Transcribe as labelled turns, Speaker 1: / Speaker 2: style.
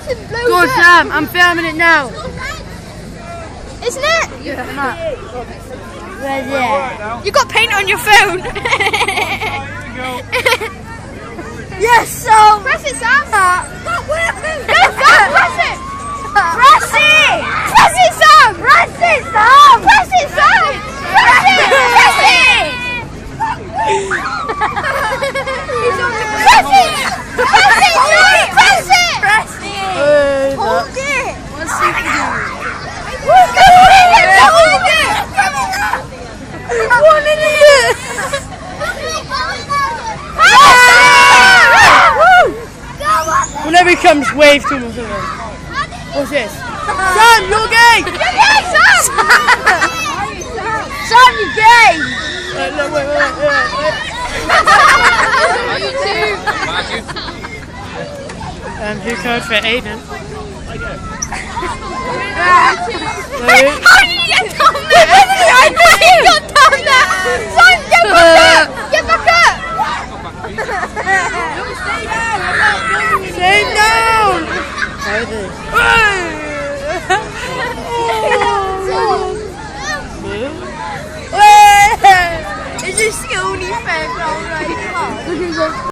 Speaker 1: Go on, Sam, I'm filming it now.
Speaker 2: Isn't it?
Speaker 1: Yeah.
Speaker 2: You got paint on your phone.
Speaker 1: Yes, Sam.
Speaker 2: Press it, Sam.
Speaker 1: Sam,
Speaker 2: Press it.
Speaker 1: press it.
Speaker 2: Press it, Sam.
Speaker 1: Press it, Sam.
Speaker 2: Press it, Sam. Press it. Press it. Press it. Press it, Sam. Press it.
Speaker 1: Press it.
Speaker 2: Hold it.
Speaker 1: What's it do?
Speaker 2: Hold it. Hold it.
Speaker 1: What did it do? Whenever he comes, wave to him or something. What's this? Sam, you're gay! Sam, you're gay! Wait. Who code for Aiden? Wait.
Speaker 2: How did you get down there? I know you got down there. Sam, get back up. Get back up.
Speaker 1: Stay down! Is this the only fair? Look at